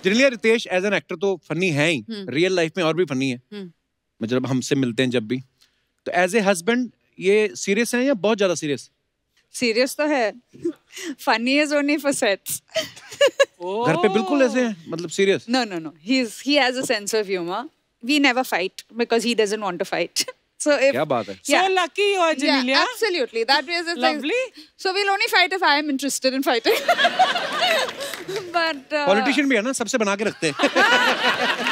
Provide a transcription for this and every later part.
Generally Ritesh as an actor तो funny है ही, रियल लाइफ में और भी फनी है, मतलब हमसे मिलते हैं जब भी। तो एज ए हस्बैंड ये सीरियस है या बहुत ज्यादा सीरियस? सीरियस तो है, funny is only for sets. घर पे बिल्कुल ऐसे हैं, मतलब serious? No. He has a sense of humor. We never fight because he doesn't want to fight. So if क्या बात है? Yeah. So lucky you are, Janelia. Yeah, absolutely. That way is Lovely. So we'll only fight if I am interested in fighting. But politician भी है ना, सबसे बना के रखते हैं।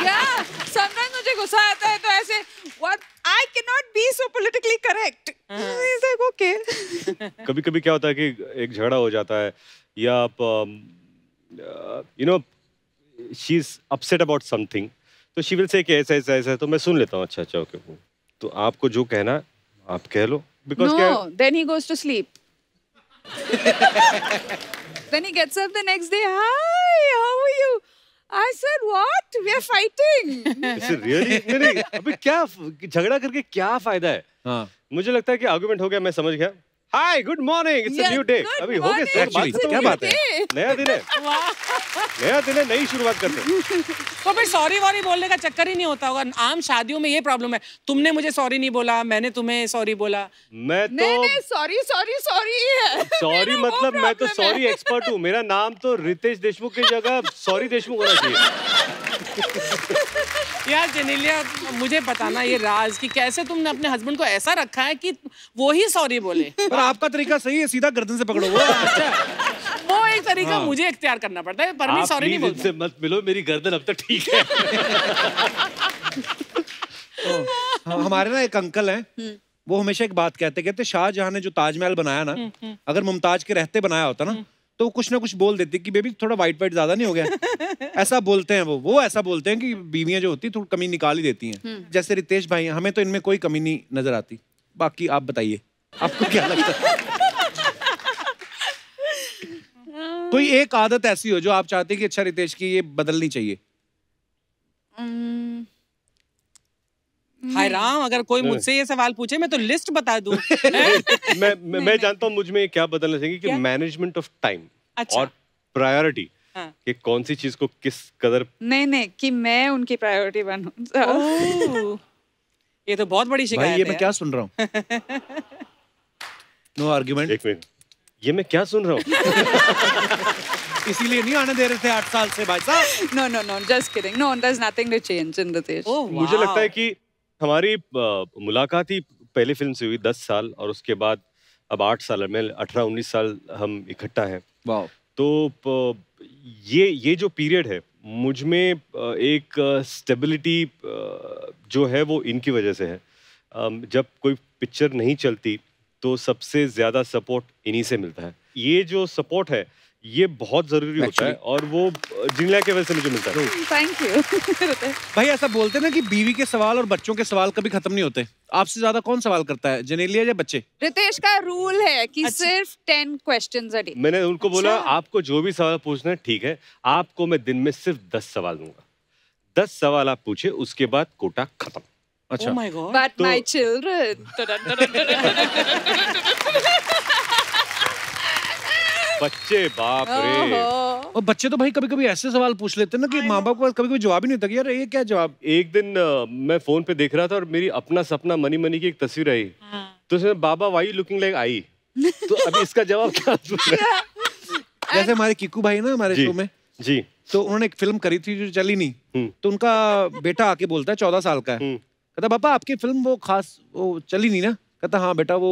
yeah, sometimes मुझे गुस्सा आता है तो ऐसे what I cannot be so politically correct. He's like okay. कभी-कभी क्या होता है कि एक झगड़ा हो जाता है या आप you know she is upset about something, तो she will say कि ऐसा तो मैं सुन लेता हूँ, अच्छा ओके, तो आपको जो कहना आप कह लो, because No, क्या then he goes to sleep. Then he gets up the next day. Hi, how are you? I said, what? We are fighting. Is it really? नहीं, अभी क्या झगड़ा करके क्या फायदा है? हाँ। मुझे लगता है कि आर्गुमेंट हो गया, मैं समझ गया। Hi, good morning. It's a new day. अभी हो गया सर, बात खत्म क्या हो बात गई। है? नया दिन है, नया दिन है, नई शुरुआत करते हैं। तो फिर सॉरी वॉरी बोलने का चक्कर ही नहीं होता होगा। आम शादियों में ये प्रॉब्लम है, तुमने मुझे सॉरी नहीं बोला, मैंने तुम्हें सॉरी बोला। मैं तो नहीं, sorry है. सॉरी मतलब मैं तो सॉरी एक्सपर्ट हूँ। मेरा नाम तो रितेश देशमुख की जगह सॉरी देशमुख होना चाहिए। यार जेनेलिया, मुझे बताना ये राज कि कैसे तुमने अपने हस्बैंड को ऐसा रखा है कि वो ही सॉरी बोले। पर आपका तरीका सही है, सीधा गर्दन से पकड़ो। वो अच्छा, वो एक तरीका मुझे इख्तियार करना पड़ता है, परमीत सॉरी नहीं बोलता। इनसे मत मिलो, मेरी गर्दन अब तक ठीक है। हमारे ना एक अंकल हैं, वो हमेशा एक बात कहते शाहजहां ने जो ताजमहल बनाया ना, अगर मुमताज के रहते बनाया होता ना, तो कुछ ना कुछ बोल देती कि बेबी थोड़ा वाइट ज्यादा नहीं हो गया। ऐसा बोलते हैं वो ऐसा बोलते हैं कि बीवियां जो होती थोड़ी कमी निकाल ही देती हैं। जैसे रितेश भाई, हमें तो इनमें कोई कमी नहीं नजर आती। बाकी आप बताइए, आपको क्या लगता है? कोई एक आदत ऐसी हो जो आप चाहते हैं कि अच्छा रितेश की ये बदलनी चाहिए? हाय राम, अगर कोई मुझसे ये सवाल पूछे मैं तो लिस्ट बता दूं। मैं जानता हूँ मुझ में क्या बदलना चाहिए कि मैनेजमेंट ऑफ टाइम और प्रायोरिटी, कि कौन सी चीज को किस कदर। नहीं कि मैं उनकी प्रायोरिटी बनूं। ये तो बहुत बड़ी शिकायत है। ये मैं क्या सुन रहा हूँ? No argument. एक मिनट, ये मैं क्या सुन रहा हूँ? इसीलिए नहीं आने दे रहे थे 8 साल से भाई साहब। No, just kidding. No, there's nothing to change in Ritesh. मुझे लगता है कि हमारी मुलाकात ही पहली फिल्म से हुई 10 साल, और उसके बाद अब 8 साल में 18-19 साल हम इकट्ठा हैं। वाह। तो ये जो पीरियड है, मुझ में एक स्टेबिलिटी जो है वो इनकी वजह से है। जब कोई पिक्चर नहीं चलती तो सबसे ज्यादा सपोर्ट इन्हीं से मिलता है। ये जो सपोर्ट है ये बहुत जरूरी होता है, और वो जिनला के वजह से मुझे मिलता है। Thank you. भाई ऐसा बोलते हैं ना कि बीवी के सवाल और बच्चों के सवाल कभी खत्म नहीं होते। आपसे ज्यादा कौन सवाल करता है, जेनेलिया या बच्चे? रितेश का रूल है कि सिर्फ 10 क्वेश्चंस अ डे। मैंने उनको बोला आपको जो भी सवाल पूछना है ठीक है, आपको मैं दिन में सिर्फ 10 सवाल दूंगा। 10 सवाल आप पूछे, उसके बाद कोटा खत्म। अच्छा। Oh my God. But my children. बच्चे, बाप रे। और बच्चे तो भाई कभी कभी ऐसे सवाल पूछ लेते हैं ना कि माँ बाप को कभी कभी जवाब ही नहीं होता कि यार ये क्या जवाब। एक दिन मैं फोन पे देख रहा था और मेरी अपना सपना मनी मनी की एक तस्वीर आई, तो उसमें बाबा वाई लुकिंग लाइक आई, तो अभी इसका जवाब क्या? जैसे हमारे किकू भाई ना हमारे शो में जी, तो उन्होंने एक फिल्म करी थी जो चली नहीं, तो उनका बेटा आके बोलता है 14 साल का है, कहता पापा आपकी फिल्म वो खास वो चली नहीं ना? कहता हाँ बेटा वो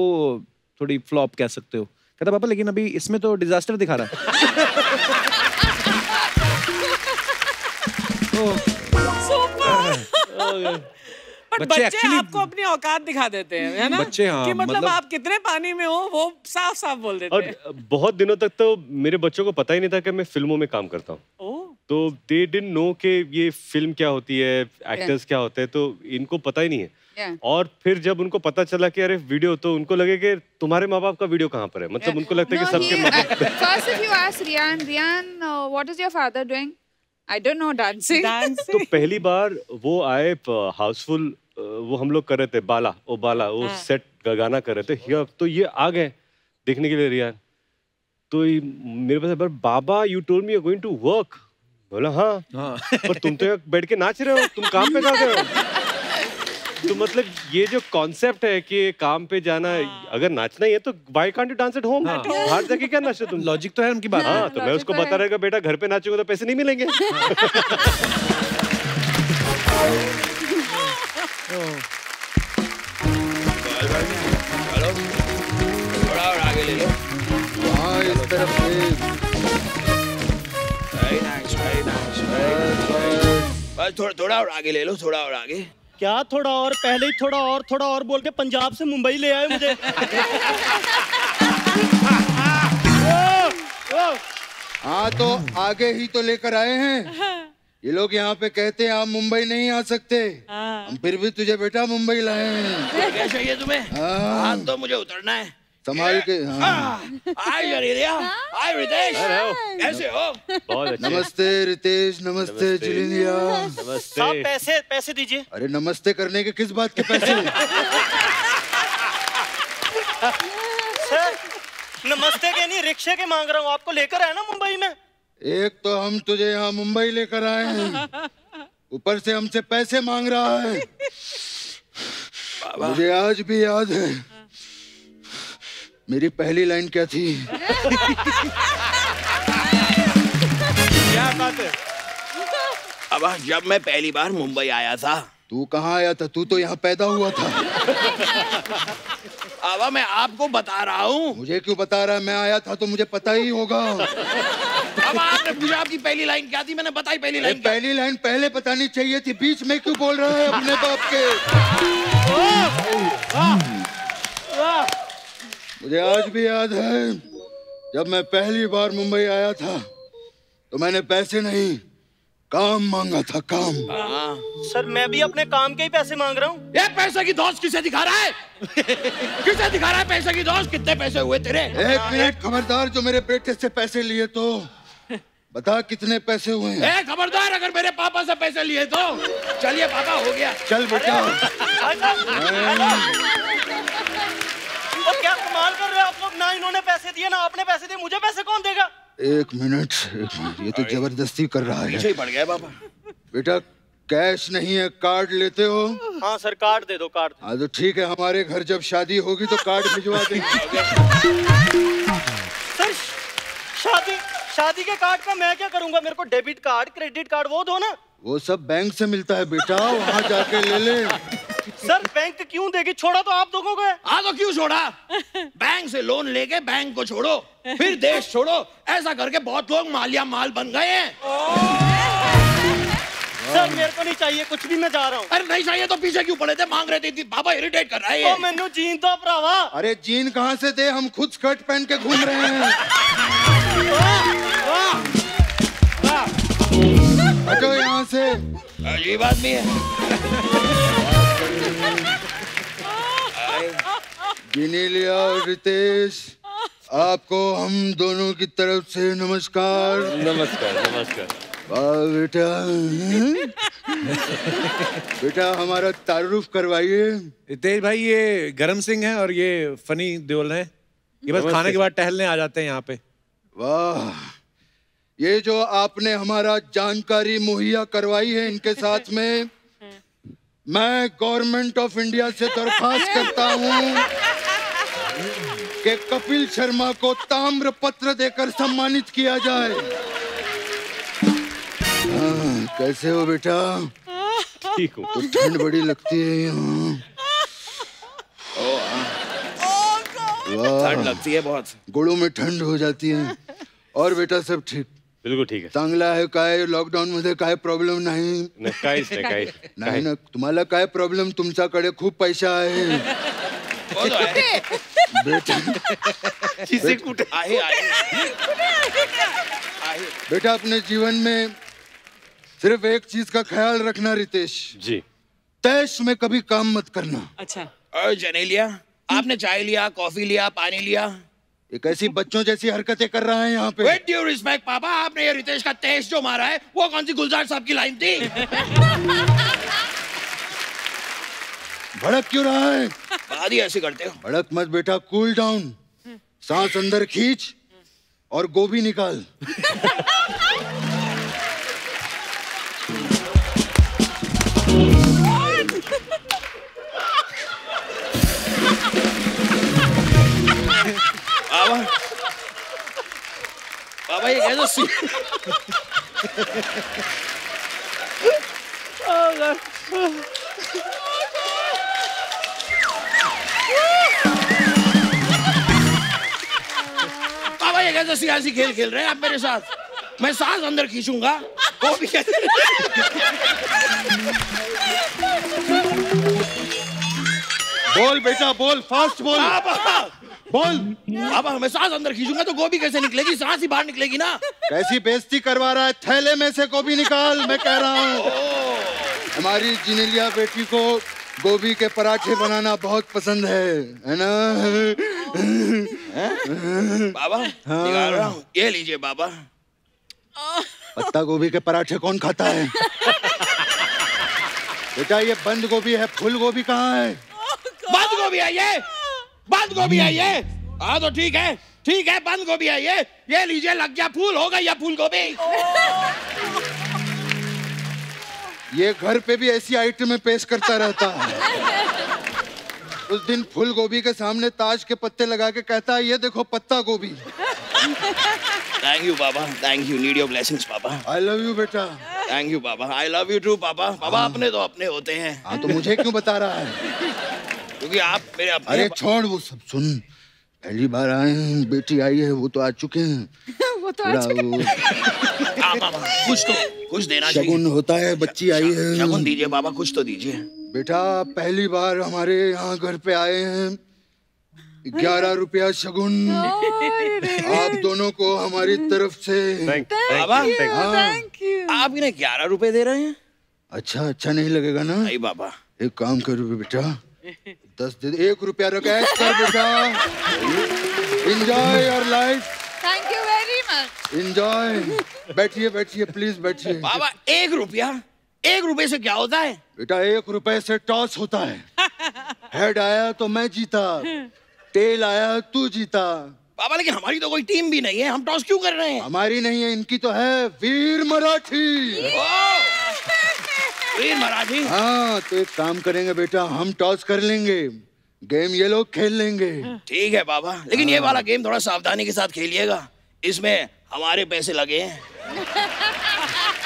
थोड़ी फ्लॉप कह सकते हो। कहता पापा लेकिन अभी इसमें तो डिजास्टर दिखा रहा है। बट बच्चे आपको अपनी औकात दिखा देते हैं, है ना? बच्चे हाँ, कि मतलब आप कितने पानी में हो वो साफ साफ बोल देते हैं। और बहुत दिनों तक तो मेरे बच्चों को पता ही नहीं था कि मैं फिल्मों में काम करता हूँ। तो दे डिडंट नो कि ये फिल्म क्या होती है, एक्टर्स क्या होते हैं, तो इनको पता ही नहीं है। और फिर जब उनको पता चला कि अरे वीडियो, तो उनको लगे कि तुम्हारे माँ बाप का वीडियो कहाँ पर है, मतलब उनको लगता है कि सबके माँ बाप। First if you ask Rian, what is your father doing? I don't know, dancing. तो पहली बार वो आए हाउसफुल, वो हम लोग कर रहे थे बाला वो सेट गाना कर रहे थे, तो ये आ गए देखने के लिए रियान। तो मेरे पास बाबा you told me you are going to work. बोला हाँ। पर तुम तो यहाँ बैठ के नाच रहे हो, तुम काम पे जा रहे हो। तो मतलब ये जो कॉन्सेप्ट है कि काम पे जाना, अगर नाचना ही है तो why can't you dance at home? बाहर जाके क्या नाचते तुम? लॉजिक तो है उनकी बात। हाँ, तो मैं उसको बता रहेगा बेटा घर पे नाचूंगा तो पैसे नहीं मिलेंगे। थोड़ा और आगे ले लो। हाँ, इस तरफ से। बस थोड़ा और आगे ले लो, थोड़ा और आगे। क्या थोड़ा और? पहले ही थोड़ा और बोल के पंजाब से मुंबई ले आए मुझे। हाँ, तो आगे ही तो लेकर आए हैं। ये लोग यहाँ पे कहते हैं आप मुंबई नहीं आ सकते, हम फिर भी तुझे बेटा मुंबई लाए हैं। क्या चाहिए तुम्हें? हाँ, तो मुझे उतरना है। संभाल के। हाय जनेलिया, हाय रितेश, कैसे हो? बहुत अच्छे। नमस्ते रितेश, नमस्ते जनेलिया। नमस्ते। साहब पैसे दीजिए। अरे नमस्ते करने के किस बात के पैसे? सर नमस्ते के नहीं, रिक्शे के मांग रहा हूँ, आपको लेकर आया ना मुंबई में। एक तो हम तुझे यहाँ मुंबई लेकर आए हैं, ऊपर से हमसे पैसे मांग रहा है। मुझे आज भी याद है मेरी पहली लाइन क्या थी। क्या बात है? अब जब मैं पहली बार मुंबई आया था। तू कहाँ आया था? तू तो यहाँ पैदा हुआ था। अब मैं आपको बता रहा हूँ। मुझे क्यों बता रहा है? मैं आया था तो मुझे पता ही होगा। अब आपने पूछा आपकी पहली लाइन क्या थी, मैंने बताई पहली लाइन क्या? पहली लाइन पहले बतानी चाहिए थी, बीच में क्यों बोल रहा है अपने बाप के? मुझे आज भी याद है जब मैं पहली बार मुंबई आया था तो मैंने पैसे नहीं काम मांगा था, काम। सर मैं भी अपने काम के ही पैसे मांग रहा हूँ। ये पैसे की दोस्त किसे दिखा रहा है? किसे दिखा रहा है पैसे की दोस्त? कितने पैसे हुए तेरे? एक मिनट खबरदार, जो मेरे बेटे से पैसे लिए तो बता कितने पैसे हुए हैं? ए खबरदार, अगर मेरे पापा से पैसे लिए तो। चलिए पापा, हो गया। चल बेटा। और क्या कमाल कर रहे हो आप लोग? ना इन्होंने पैसे दिए ना आपने पैसे दिए, मुझे पैसे कौन देगा? एक मिनट, ये तो जबरदस्ती कर रहा है। पीछे ही पड़ गया पापा। बेटा कैश नहीं है, कार्ड लेते हो? हाँ सर, कार्ड दे दो, कार्ड। हाँ तो ठीक है, हमारे घर जब शादी होगी तो कार्ड भिजवा देंगे। सर शादी के कार्ड का मैं क्या करूंगा? मेरे को डेबिट कार्ड, क्रेडिट कार्ड वो दो ना। वो सब बैंक से मिलता है बेटा, वहाँ जाके ले ले। सर बैंक क्यों देगी? छोड़ा तो आप दोनों को है। हाँ तो क्यों छोड़ा? बैंक से लोन लेके बैंक को छोड़ो, फिर देश छोड़ो। ऐसा करके बहुत लोग मालिया माल बन गए हैं। सर मेरे को नहीं चाहिए कुछ भी, मैं जा रहा हूँ। अरे नहीं चाहिए तो पीछे क्यों पड़े थे? मांग रहे थे, पापा इरिटेट कर रहा है। मैंने जीन तो भरावा। अरे जीन कहाँ से दे, हम खुद स्कर्ट पहन के घूम रहे हैं। हटो यहाँ से। अजीब आदमी है। जनेलिया और रितेश, आपको हम दोनों की तरफ से नमस्कार। नमस्कार। नमस्कार। वाह बेटा। बेटा हमारा तारुफ करवाइए। रितेश भाई, ये गरम सिंह है और ये फनी देओल है। ये बस खाने के बाद टहलने आ जाते हैं यहाँ पे। वाह, ये जो आपने हमारा जानकारी मुहैया करवाई है, इनके साथ में मैं गवर्नमेंट ऑफ इंडिया से दरख्वास्त करता हूँ कि कपिल शर्मा को ताम्र पत्र देकर सम्मानित किया जाए। कैसे हो बेटा? ठीक हूँ। तो ठंड बड़ी लगती है यहाँ। ठंड लगती है बहुत, गोड़ों में ठंड हो जाती है। और बेटा सब ठीक? बिल्कुल ठीक है। चांगला आहे काय? लॉकडाऊन मध्ये काय प्रॉब्लेम नाही? काहीच नाही, नाही ना? तुम्हाला काय प्रॉब्लेम? तुमच्याकडे खूप पैसा आहे वो तो है। बेटा। कुठे आहे बेटा अपने जीवन में सिर्फ एक चीज का ख्याल रखना रितेश जी। तैश में कभी काम मत करना। अच्छा। और जनेलिया, आपने चाय लिया, कॉफी लिया, पानी लिया? एक ऐसी बच्चों जैसी हरकतें कर रहा है यहाँ पे। विद ड्यू रिस्पेक्ट पापा, आपने ये रितेश का तेज जो मारा है वो कौन सी गुलजार साहब की लाइन थी? भड़क क्यों रहा है? आदि ऐसे करते हो। भड़क मत बेटा, कूल डाउन। सांस अंदर खींच और गोभी निकाल। लस्सी। बाबा ये कैसे सियासी खेल खेल रहे हैं आप मेरे साथ? मैं सांस अंदर खींचूंगा वो भी कैसे? बोल बेटा बोल, फास्ट बोल। बोल। बाबा मैं सांस अंदर खींचूंगा तो गोभी कैसे निकलेगी? सांस ही बाहर निकलेगी ना। कैसी बेइज्जती करवा रहा है? थैले में से गोभी निकाल, मैं कह रहा हूँ। हमारी जिनेलिया बेटी को गोभी के पराठे बनाना बहुत पसंद है ना? बाबा निकाल रहा हूँ, ये लीजिए बाबा। पत्ता गोभी के पराठे कौन खाता है? बेटा ये बंद गोभी है, फूल गोभी कहाँ है? बंद गोभी है ये, बंद गोभी है ये। हाँ तो ठीक है, ठीक है, बंद गोभी है ये लीजिए, लग गया फूल, हो गई फूल गोभी। ये घर पे भी ऐसी आइटमें पेश करता रहता है। उस दिन फूल गोभी के सामने ताज के पत्ते लगा के कहता है ये देखो पत्ता गोभी। Thank you Baba, thank you, need your blessings पापा। आई लव यू बेटा। थैंक यू पापा, आई लव यू टू पापा। पापा अपने तो अपने होते हैं। हाँ तो मुझे क्यों बता रहा है? क्योंकि आप मेरे अपने। अरे छोड़ वो सब, सुन पहली बार आए हैं, बेटी आई है, वो तो आ चुके हैं। वो तो आ चुके हैं। बाबा कुछ देना चाहिए। शगुन होता है, बच्ची आई है। शगुन दीजिए बाबा, कुछ तो दीजिए। बेटा पहली बार हमारे यहाँ घर पे आए हैं, 11 रुपया शगुन आप दोनों को हमारी तरफ से। बाबा थैंक यू। आप इन्हें 11 रुपए दे रहे हैं? अच्छा अच्छा नहीं लगेगा ना? नहीं बाबा। एक काम करो बेटा, 10 दे, 1 रुपया रखा कर बेटा। Enjoy your life. Thank you very much. Enjoy. बैठिए बैठिए प्लीज बैठिए। बाबा 1 रुपया, 1 रुपए से क्या होता है? बेटा 1 रुपए से टॉस होता है। हेड आया तो मैं जीता, टेल आया तू जीता। बाबा लेकिन हमारी तो कोई टीम भी नहीं है, हम टॉस क्यों कर रहे हैं? हमारी नहीं है, इनकी तो है, वीर मराठी। वीर मराठी। हाँ तो एक काम करेंगे बेटा, हम टॉस कर लेंगे, गेम ये लोग खेल लेंगे। ठीक है बाबा, लेकिन ये वाला गेम थोड़ा सावधानी के साथ खेलिएगा, इसमें हमारे पैसे लगे हैं।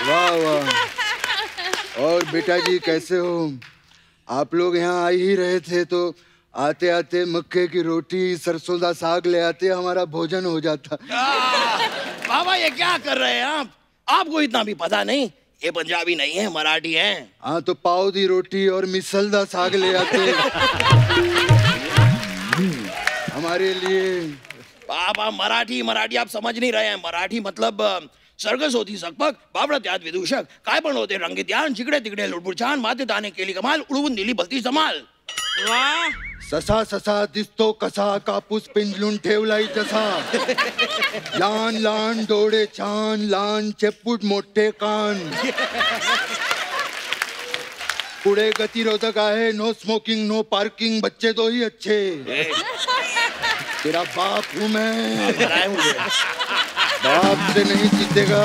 वाह वाह। और बेटा जी कैसे हो? आप लोग यहाँ आ ही रहे थे तो आते आते मक्के की रोटी सरसों का साग ले आते, हमारा भोजन हो जाता। बाबा ये क्या कर रहे हैं आप? आपको इतना भी पता नहीं, ये पंजाबी नहीं है, मराठी हैं। हाँ तो पाव दी रोटी और मिसल दा साग ले आते हमारे लिए। बाबा मराठी मराठी आप समझ नहीं रहे हैं। मराठी मतलब सर्कस होती सकपक, बाबडत याद विदूषक, काय पण होते रंगीत यान, जिकडे तिकडे लुडबुडछान, माते दाणे केली कमाल, उडवून दिली भलती समाल। वाह। ससा ससा दिसतो कसा, कापूस पिंजलून ठेवलाय तसा। लहान लहान डोळे छान, लहान चेपूट मोठे कान। पुढे गतिरोधक आहे, नो स्मोकिंग नो पार्किंग, बच्चे तो ही अच्छे। तेरा बाप हूँ मैं, बाप से नहीं जीतेगा।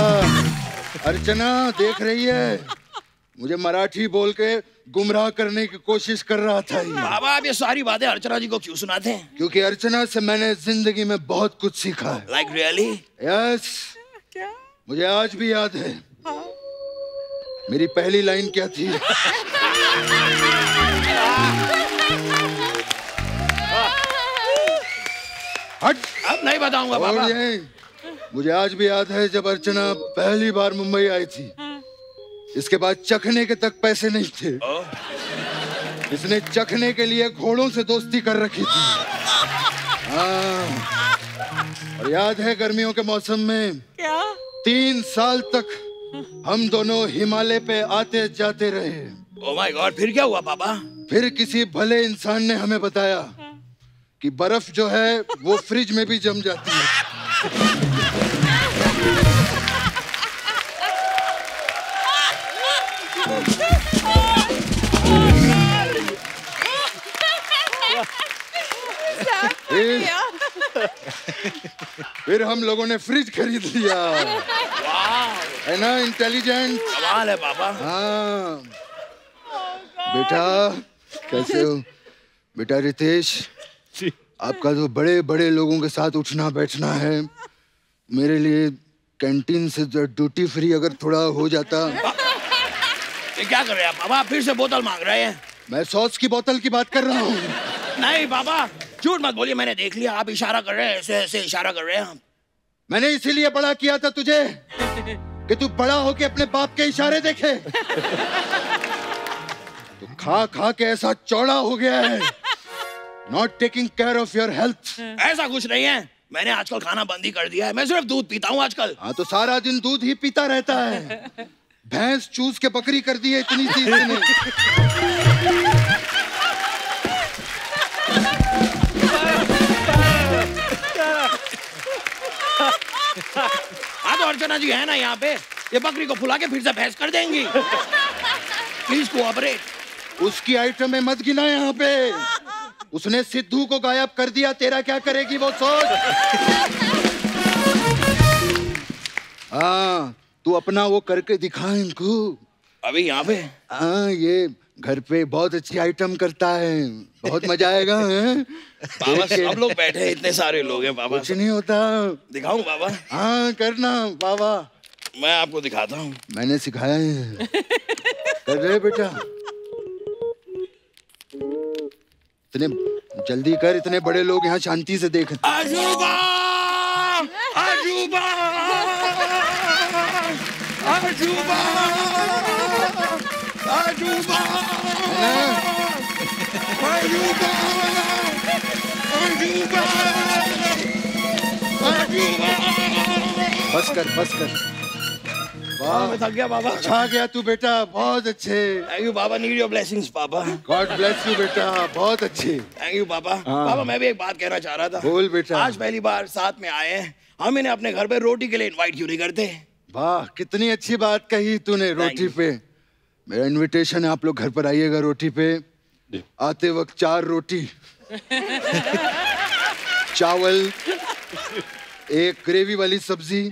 अर्चना देख रही है, मुझे मराठी बोल के गुमराह करने की कोशिश कर रहा था ये। बाबा आप ये सारी बातें अर्चना जी को क्यों सुनाते हैं? क्योंकि अर्चना से मैंने जिंदगी में बहुत कुछ सीखा है। Like really? यस। क्या? मुझे आज भी याद है। मेरी पहली लाइन क्या थी? हट। अब नहीं बताऊंगा बाबा। मुझे आज भी याद है जब अर्चना पहली बार मुंबई आई थी, इसके बाद चखने के तक पैसे नहीं थे। इसने चखने के लिए घोड़ों से दोस्ती कर रखी थी। हाँ। और याद है गर्मियों के मौसम में क्या? 3 साल तक हम दोनों हिमालय पे आते जाते रहे। ओह माय गॉड, फिर क्या हुआ पापा? फिर किसी भले इंसान ने हमें बताया कि बर्फ जो है वो फ्रिज में भी जम जाती है। फिर हम लोगों ने फ्रिज खरीद लिया। है ना इंटेलिजेंट? कमाल है पापा। हाँ। बेटा कैसे हो? बेटा रितेश, आपका तो बड़े बड़े लोगों के साथ उठना बैठना है, मेरे लिए कैंटीन से ड्यूटी फ्री अगर थोड़ा हो जाता। ये क्या कर रहे हैं आप बाबा? फिर से बोतल मांग रहे हैं? मैं सॉस की बोतल की बात कर रहा हूँ। नहीं बाबा, झूठ मत बोलिए, मैंने देख लिया, आप इशारा कर रहे हैं, ऐसे ऐसे इशारा कर रहे हैं आप। मैंने इसीलिए बड़ा किया था तुझे कि तू बड़ा होके अपने बाप के इशारे देखे। तू खा खा के ऐसा चौड़ा हो गया है, not taking care of your health. ऐसा कुछ नहीं है, मैंने आजकल खाना बंद ही कर दिया है, मैं सिर्फ दूध पीता हूँ आजकल। हाँ तो सारा दिन दूध ही पीता रहता है। भैंस चूस के बकरी कर दी है इतनी सी इसने। हाँ तो अर्चना जी है ना यहाँ पे, ये बकरी को फुला के फिर से भैंस कर देंगी। Please cooperate. उसकी आइटम में मत गिना यहाँ पे। उसने सिद्धू को गायब कर दिया, तेरा क्या करेगी वो सोच। हाँ तू अपना वो करके दिखा इनको। अभी यहाँ पे? हाँ ये घर पे बहुत अच्छी आइटम करता है, बहुत मजा आएगा। बाबा सब लोग बैठे हैं, इतने सारे लोग हैं बाबा। कुछ नहीं होता। दिखाऊं बाबा? हाँ करना बाबा। मैं आपको दिखाता हूँ, मैंने सिखाया है। कर रहे बेटा, इतने जल्दी कर, इतने बड़े लोग यहाँ शांति से देख। अजूबा! अजूबा! अजूबा! अजूबा! अजूबा! अजूबा! अजूबा! बस कर बस कर। वाह मैं थक गया बाबा। अच्छा गया तू बेटा, बहुत अच्छे। Thank you Baba, need your blessings पापा। गॉड ब्लेस यू बेटा, बहुत अच्छे। थैंक यू पापा। पापा मैं भी एक बात कहना चाह रहा था। बोल बेटा। आज पहली बार साथ में आए हैं, हम इन्हें अपने घर पे रोटी के लिए इनवाइट क्यों नहीं करते? वाह कितनी अच्छी बात कही तूने, रोटी पे। मेरा इनविटेशन है, आप लोग घर पर आइएगा रोटी पे। आते वक्त 4 रोटी, चावल, एक ग्रेवी वाली सब्जी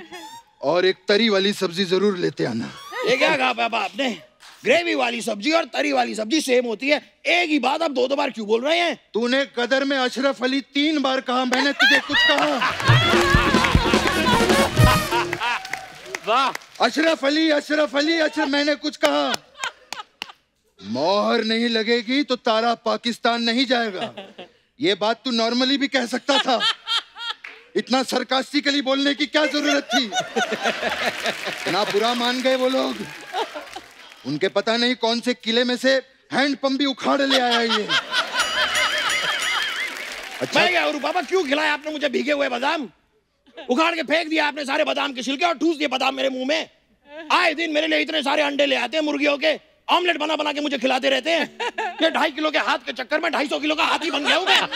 और एक तरी वाली सब्जी जरूर लेते आना। ये क्या कहा पापा आपने? ग्रेवी वाली सब्जी और तरी वाली सब्जी सेम होती है, एक ही बात आप 2 बार क्यों बोल रहे हैं? तूने कदर में अशरफ अली 3 बार कहा, मैंने तुझे कुछ कहा? वाह अशरफ अली अशरफ अली अशरफ, मैंने कुछ कहा? मोहर नहीं लगेगी तो तारा पाकिस्तान नहीं जाएगा। ये बात तू नॉर्मली भी कह सकता था, इतना सरकास्टिकली बोलने की क्या जरूरत थी? इतना बुरा मान गए वो लोग। उनके पता नहीं कौन से किले में से हैंडपंप भी उखाड़ ले आया ये। अच्छा मैं क्या करूं पापा, क्यों खिलाया आपने मुझे भीगे हुए बादाम? उखाड़ के फेंक दिया आपने सारे बादाम के छिलके और ठूस दिए बादाम मेरे मुंह में। आए दिन मेरे लिए इतने सारे अंडे ले आते हैं मुर्गियों के, ऑमलेट बना बना के मुझे खिलाते रहते हैं। ये 2.5 किलो के हाथ के चक्कर में 250 किलो का हाथी बन गया हूं मैं।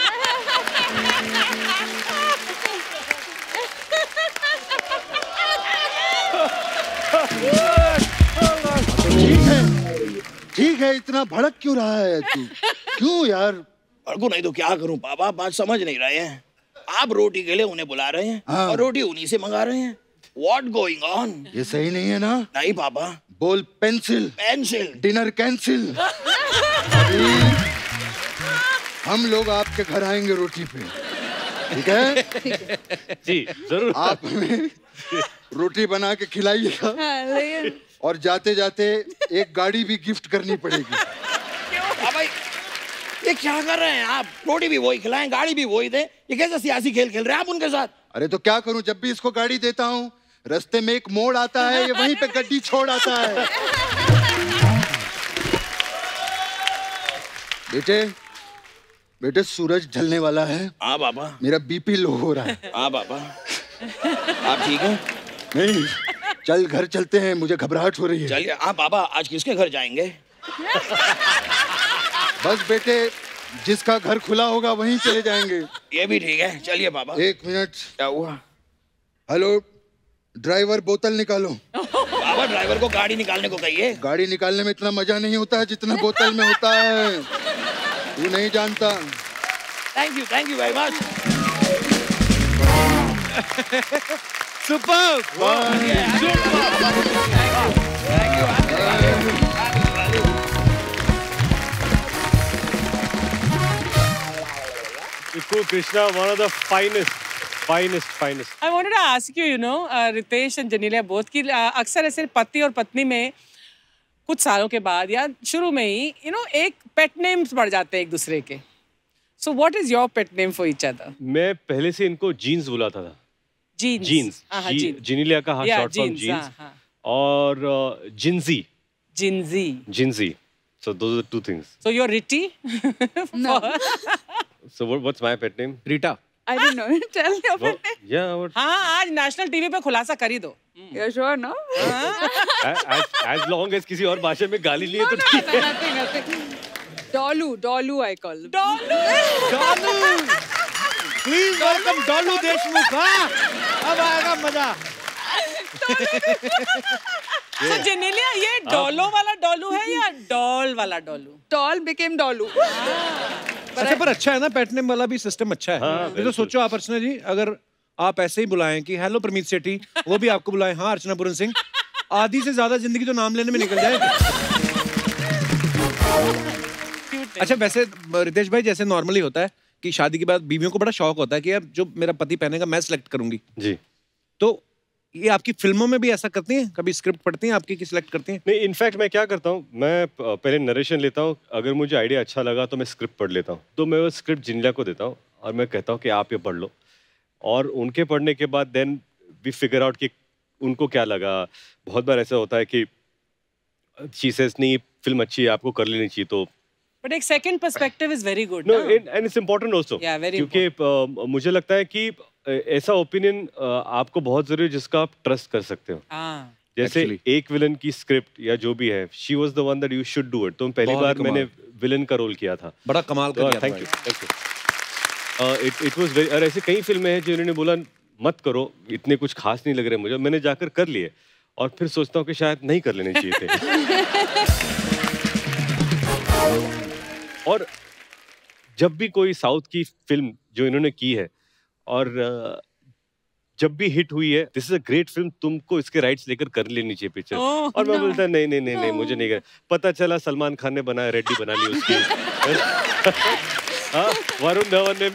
ठीक है, इतना भड़क क्यों रहा है तू? क्यों यार? भड़कू नहीं तो क्या करूं पापा, बात समझ नहीं रहे हैं। आप रोटी के लिए उन्हें बुला रहे हैं और रोटी उन्हीं से मंगा रहे हैं। What going on? ये सही नहीं है ना? नहीं पापा। बोल पेंसिल। पेंसिल। Dinner cancel. हम लोग आपके घर आएंगे रोटी पे, ठीक है? जी जरूर। आप हमें रोटी बना के खिलाइएगा और जाते जाते एक गाड़ी भी गिफ्ट करनी पड़ेगी। पापा ये क्या कर रहे हैं आप? रोटी भी वही खिलाएं, गाड़ी भी वही दे, ये कैसा सियासी खेल खेल रहे हैं आप उनके साथ? अरे तो क्या करूं, जब भी इसको गाड़ी देता हूं रास्ते में एक मोड़ आता है, ये वहीं पे गड्डी छोड़ आता है। बेटे सूरज ढलने वाला है। हाँ बाबा। मेरा बीपी लो हो रहा है। हाँ बाबा। आप ठीक हैं? नहीं, चल घर चलते हैं, मुझे घबराहट हो रही है। चलिए। हाँ बाबा, आज किसके घर जाएंगे? बस बेटे, जिसका घर खुला होगा वहीं चले जाएंगे। ये भी ठीक है, चलिए बाबा। 1 मिनट। क्या हुआ? हेलो ड्राइवर, बोतल निकालो। बाबा ड्राइवर को गाड़ी निकालने को कहिए। गाड़ी निकालने में इतना मजा नहीं होता है जितना बोतल में होता है, तू नहीं जानता। Thank you very much. Super. Krishna, one of the finest finest. I wanted to ask you, Ritesh and Janelia both कि अक्सर ऐसे पति और पत्नी में कुछ सालों के बाद या शुरू में ही एक पेट नेम्स बढ़ जाते हैं एक दूसरे के. So what is your pet name for each other? मैं पहले से इनको जीन्स बुलाता था. Jeans. जिनीलिया का शॉर्ट फॉर्म जीन्स और Gingee. So those are the two things. So you're Ritti? No. So what's my pet name? Rita. I don't know. Tell your pet name. Yeah. What? हाँ, आज नेशनल टीवी पे खुलासा कर ही दो. You're sure, no? As long as किसी और भाषा में गाली नहीं है तो ठीक है. Nothing. Dolu, I call him. डॉलू. Please welcome डॉलू Deshmukh. अब आएगा मजा. So Janelia, ये डोलो वाला डोलू है या डॉल वाला डोलू? Doll became Dolu. अच्छा पर अच्छा है ना, पेट नेम वाला भी सिस्टम अच्छा है. ये तो सोचो आप अर्चना जी, अगर आप ऐसे ही बुलाएं कि हेलो प्रमीत सेठी, वो भी आपको बुलाएं हाँ अर्चना पूरन सिंह, आधी से ज्यादा जिंदगी तो नाम लेने में निकल जाएगी. अच्छा वैसे रितेश भाई, जैसे नॉर्मली होता है कि शादी के बाद बीवियों को बड़ा शौक होता है कि यार जो मेरा पति पहनेगा मैं सिलेक्ट करूंगी. जी. तो ये आपकी फिल्मों में भी ऐसा करती हैं? कभी स्क्रिप्ट पढ़ती हैं आपकी कि सिलेक्ट करती हैं? नहीं, इनफैक्ट मैं क्या करता हूँ, मैं पहले नरेशन लेता हूँ, अगर मुझे आइडिया अच्छा लगा तो मैं स्क्रिप्ट पढ़ लेता हूँ, तो मैं वो स्क्रिप्ट जिनीलिया को देता हूँ और मैं कहता हूँ कि आप ये पढ़ लो, और उनके पढ़ने के बाद देन वी फिगर आउट कि उनको क्या लगा. बहुत बार ऐसा होता है कि शी सेज नहीं फिल्म अच्छी है, आपको कर लेनी चाहिए, तो But एक second perspective is very good. No, and it's important also. Yeah, very क्योंकि मुझे लगता है कि ऐसा ओपिनियन आपको बहुत जरूरी है जिसका आप ट्रस्ट कर सकते हो. जैसे एक विलन की स्क्रिप्ट या जो भी है, she was the one that you should do it. तो पहली बार मैंने विलन का रोल किया था. बड़ा कमाल कर दिया. Thank you. It was very, और ऐसे कई फिल्में हैं जिन्होंने बोला मत करो, इतने कुछ खास नहीं लग रहे मुझे, मैंने जाकर कर लिए और फिर सोचता हूँ कि शायद नहीं कर लेने चाहिए थे. और जब भी कोई साउथ की फिल्म जो इन्होंने की है और जब भी हिट हुई है, this is a great film, तुमको इसके राइट्स लेकर कर लेनी चाहिए पिक्चर. और मैं बोलता नहीं मुझे नहीं कर. पता चला सलमान खान ने बनाया, रेड्डी बना ली उसकी. वरुण धवन ने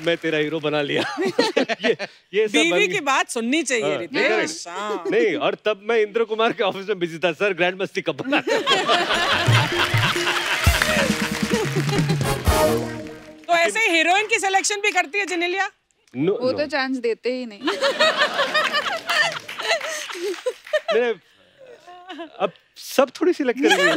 मैं तेरा हीरो बना लिया. ये सब बीवी की बात सुननी चाहिए रितेश. नहीं, और तब मैं इंद्र कुमार के ऑफिस में बिजी था. सर ग्रैंड मस्ती कब बना? तो ऐसे हीरोइन की सिलेक्शन भी करती है जिनीलिया? वो तो चांस देते ही नहीं. अब सब थोड़ी सिलेक्ट करेंगे.